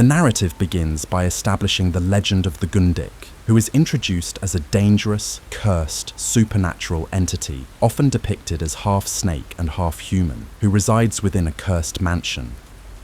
The narrative begins by establishing the legend of the Gundik, who is introduced as a dangerous, cursed, supernatural entity, often depicted as half snake and half human, who resides within a cursed mansion.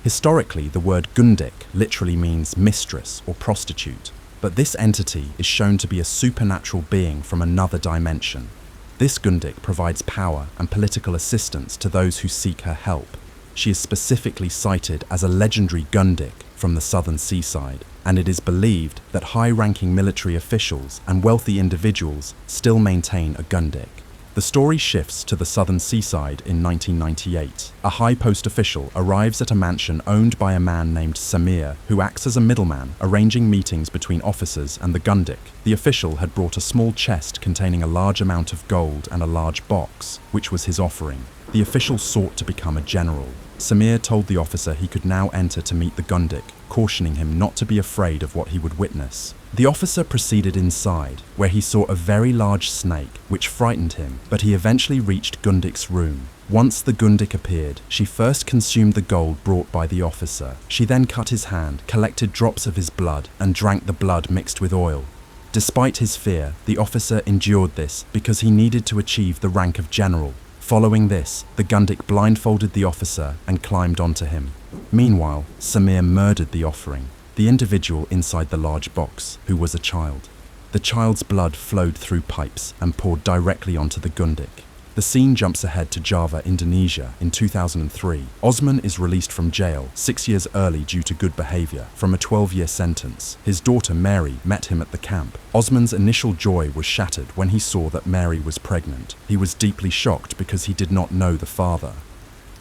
Historically, the word Gundik literally means mistress or prostitute, but this entity is shown to be a supernatural being from another dimension. This Gundik provides power and political assistance to those who seek her help. She is specifically cited as a legendary Gundik from the southern seaside, and it is believed that high-ranking military officials and wealthy individuals still maintain a Gundik. The story shifts to the southern seaside in 1998. A high post official arrives at a mansion owned by a man named Samir, who acts as a middleman, arranging meetings between officers and the Gundik. The official had brought a small chest containing a large amount of gold and a large box, which was his offering. The official sought to become a general. Samir told the officer he could now enter to meet the Gundik, cautioning him not to be afraid of what he would witness. The officer proceeded inside, where he saw a very large snake, which frightened him, but he eventually reached Gundik's room. Once the Gundik appeared, she first consumed the gold brought by the officer. She then cut his hand, collected drops of his blood, and drank the blood mixed with oil. Despite his fear, the officer endured this because he needed to achieve the rank of general. Following this, the Gundik blindfolded the officer and climbed onto him. Meanwhile, Samir murdered the offering, the individual inside the large box, who was a child. The child's blood flowed through pipes and poured directly onto the Gundik. The scene jumps ahead to Java, Indonesia in 2003. Osman is released from jail 6 years early due to good behavior from a 12-year sentence. His daughter Mary met him at the camp. Osman's initial joy was shattered when he saw that Mary was pregnant. He was deeply shocked because he did not know the father.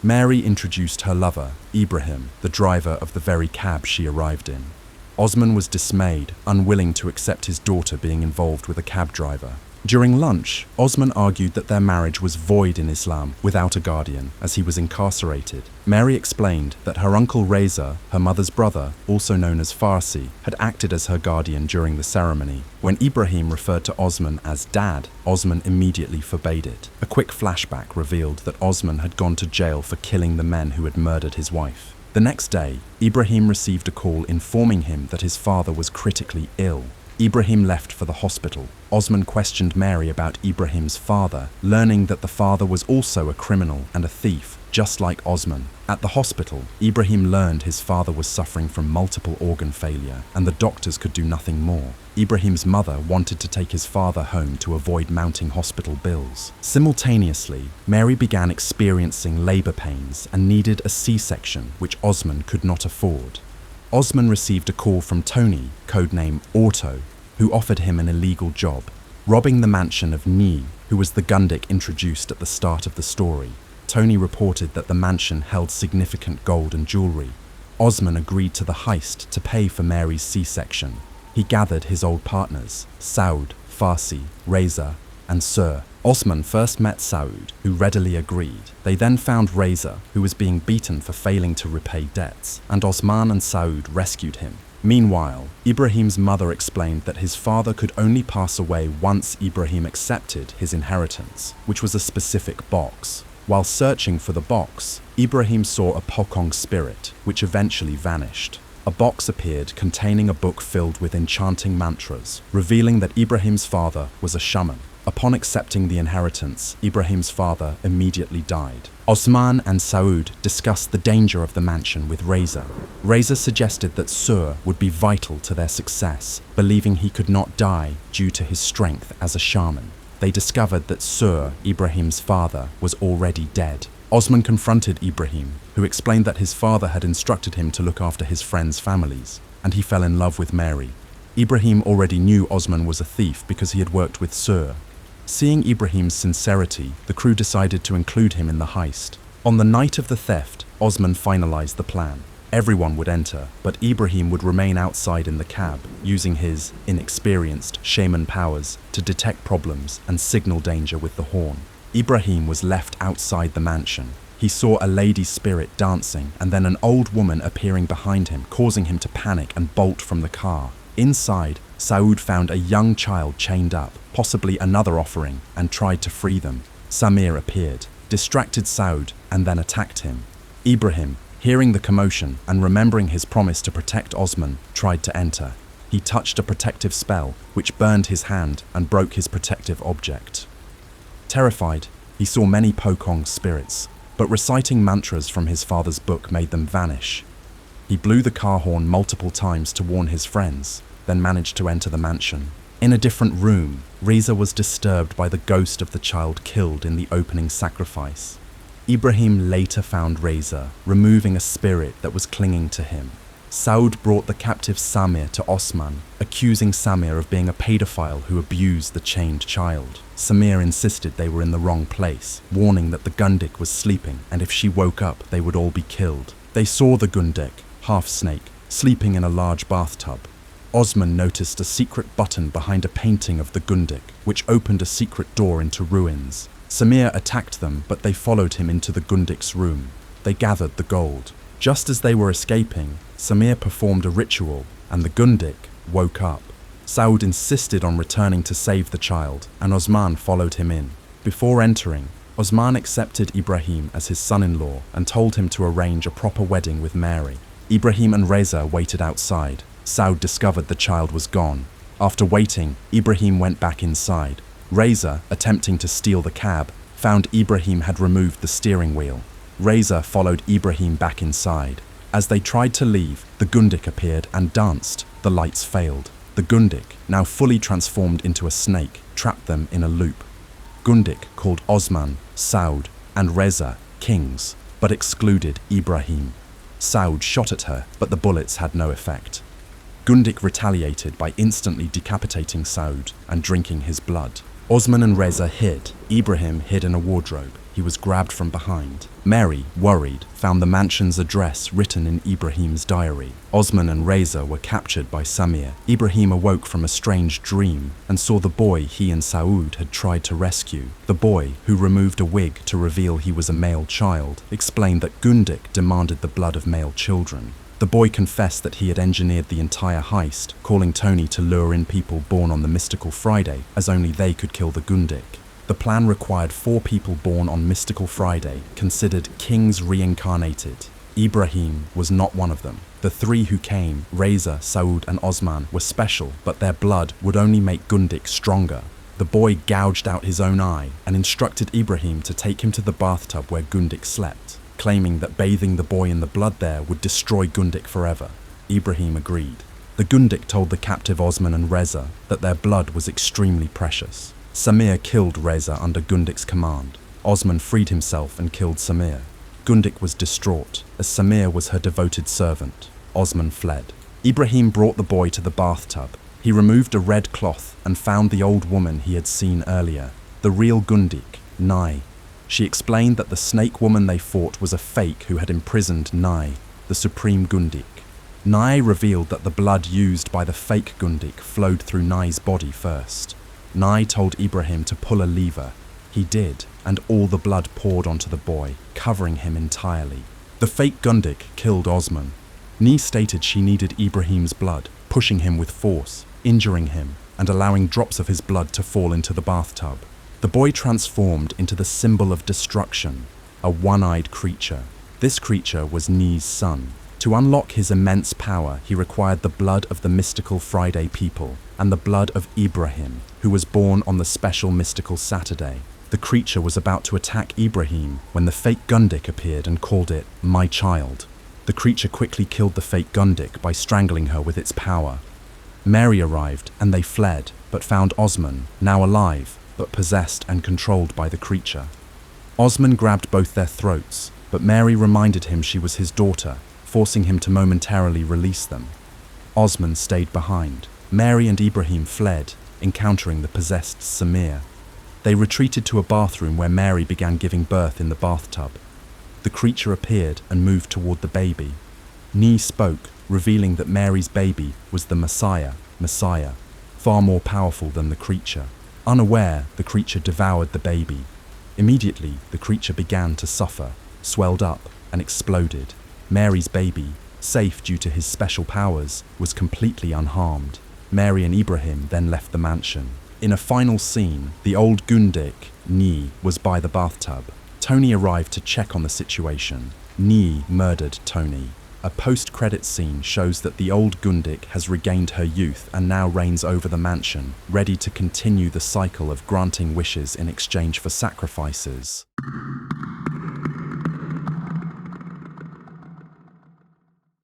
Mary introduced her lover, Ibrahim, the driver of the very cab she arrived in. Osman was dismayed, unwilling to accept his daughter being involved with a cab driver. During lunch, Osman argued that their marriage was void in Islam without a guardian, as he was incarcerated. Mary explained that her uncle Reza, her mother's brother, also known as Farsi, had acted as her guardian during the ceremony. When Ibrahim referred to Osman as dad, Osman immediately forbade it. A quick flashback revealed that Osman had gone to jail for killing the men who had murdered his wife. The next day, Ibrahim received a call informing him that his father was critically ill. Ibrahim left for the hospital. Osman questioned Mary about Ibrahim's father, learning that the father was also a criminal and a thief, just like Osman. At the hospital, Ibrahim learned his father was suffering from multiple organ failure, and the doctors could do nothing more. Ibrahim's mother wanted to take his father home to avoid mounting hospital bills. Simultaneously, Mary began experiencing labor pains and needed a C-section, which Osman could not afford. Osman received a call from Tony, codename Auto, who offered him an illegal job, robbing the mansion of Ni, who was the Gundik introduced at the start of the story. Tony reported that the mansion held significant gold and jewelry. Osman agreed to the heist to pay for Mary's C-section. He gathered his old partners, Saud, Farsi, Reza, and Sur. Osman first met Saud, who readily agreed. They then found Reza, who was being beaten for failing to repay debts, and Osman and Saud rescued him. Meanwhile, Ibrahim's mother explained that his father could only pass away once Ibrahim accepted his inheritance, which was a specific box. While searching for the box, Ibrahim saw a Pokong spirit, which eventually vanished. A box appeared containing a book filled with enchanting mantras, revealing that Ibrahim's father was a shaman. Upon accepting the inheritance, Ibrahim's father immediately died. Osman and Saud discussed the danger of the mansion with Reza. Reza suggested that Sur would be vital to their success, believing he could not die due to his strength as a shaman. They discovered that Sur, Ibrahim's father, was already dead. Osman confronted Ibrahim, who explained that his father had instructed him to look after his friends' families, and he fell in love with Mary. Ibrahim already knew Osman was a thief because he had worked with Sur. Seeing Ibrahim's sincerity, the crew decided to include him in the heist. On the night of the theft, Osman finalized the plan. Everyone would enter, but Ibrahim would remain outside in the cab, using his inexperienced shaman powers to detect problems and signal danger with the horn. Ibrahim was left outside the mansion. He saw a lady spirit dancing and then an old woman appearing behind him, causing him to panic and bolt from the car. Inside, Saud found a young child chained up, possibly another offering, and tried to free them. Samir appeared, distracted Saud, and then attacked him. Ibrahim, Hearing the commotion and remembering his promise to protect Osman, tried to enter. He touched a protective spell, which burned his hand and broke his protective object. Terrified, he saw many Pokong spirits, but reciting mantras from his father's book made them vanish. He blew the car horn multiple times to warn his friends, then managed to enter the mansion. In a different room, Reza was disturbed by the ghost of the child killed in the opening sacrifice. Ibrahim later found Reza, removing a spirit that was clinging to him. Saud brought the captive Samir to Osman, accusing Samir of being a paedophile who abused the chained child. Samir insisted they were in the wrong place, warning that the Gundik was sleeping and if she woke up they would all be killed. They saw the Gundik, half-snake, sleeping in a large bathtub. Osman noticed a secret button behind a painting of the Gundik, which opened a secret door into ruins. Samir attacked them, but they followed him into the Gundik's room. They gathered the gold. Just as they were escaping, Samir performed a ritual, and the Gundik woke up. Saud insisted on returning to save the child, and Osman followed him in. Before entering, Osman accepted Ibrahim as his son-in-law and told him to arrange a proper wedding with Mary. Ibrahim and Reza waited outside. Saud discovered the child was gone. After waiting, Ibrahim went back inside. Reza, attempting to steal the cab, found Ibrahim had removed the steering wheel. Reza followed Ibrahim back inside. As they tried to leave, the Gundik appeared and danced. The lights failed. The Gundik, now fully transformed into a snake, trapped them in a loop. Gundik called Osman, Saud, and Reza kings, but excluded Ibrahim. Saud shot at her, but the bullets had no effect. Gundik retaliated by instantly decapitating Saud and drinking his blood. Osman and Reza hid. Ibrahim hid in a wardrobe. He was grabbed from behind. Mary, worried, found the mansion's address written in Ibrahim's diary. Osman and Reza were captured by Samir. Ibrahim awoke from a strange dream and saw the boy he and Saud had tried to rescue. The boy, who removed a wig to reveal he was a male child, explained that Gundik demanded the blood of male children. The boy confessed that he had engineered the entire heist, calling Tony to lure in people born on the mystical Friday, as only they could kill the Gundik. The plan required 4 people born on mystical Friday, considered kings reincarnated. Ibrahim was not one of them. The 3 who came, Reza, Saud and Osman, were special, but their blood would only make Gundik stronger. The boy gouged out his own eye and instructed Ibrahim to take him to the bathtub where Gundik slept, claiming that bathing the boy in the blood there would destroy Gundik forever. Ibrahim agreed. The Gundik told the captive Osman and Reza that their blood was extremely precious. Samir killed Reza under Gundik's command. Osman freed himself and killed Samir. Gundik was distraught, as Samir was her devoted servant. Osman fled. Ibrahim brought the boy to the bathtub. He removed a red cloth and found the old woman he had seen earlier, the real Gundik, Nai. She explained that the snake woman they fought was a fake who had imprisoned Nai, the supreme Gundik. Nai revealed that the blood used by the fake Gundik flowed through Nai's body first. Nai told Ibrahim to pull a lever. He did, and all the blood poured onto the boy, covering him entirely. The fake Gundik killed Osman. Ni stated she needed Ibrahim's blood, pushing him with force, injuring him, and allowing drops of his blood to fall into the bathtub. The boy transformed into the symbol of destruction, a one-eyed creature. This creature was Ni's son. To unlock his immense power, he required the blood of the mystical Friday people and the blood of Ibrahim, who was born on the special mystical Saturday. The creature was about to attack Ibrahim when the fake Gundik appeared and called it "my child." The creature quickly killed the fake Gundik by strangling her with its power. Mary arrived and they fled, but found Osman, now alive, but possessed and controlled by the creature. Osman grabbed both their throats, but Mary reminded him she was his daughter, forcing him to momentarily release them. Osman stayed behind. Mary and Ibrahim fled, encountering the possessed Samir. They retreated to a bathroom where Mary began giving birth in the bathtub. The creature appeared and moved toward the baby. Ni spoke, revealing that Mary's baby was the Messiah, far more powerful than the creature. Unaware, the creature devoured the baby. Immediately, the creature began to suffer, swelled up, and exploded. Mary's baby, safe due to his special powers, was completely unharmed. Mary and Ibrahim then left the mansion. In a final scene, the old Gundik, Ni, was by the bathtub. Tony arrived to check on the situation. Nii murdered Tony. A post-credit scene shows that the old Gundik has regained her youth and now reigns over the mansion, ready to continue the cycle of granting wishes in exchange for sacrifices.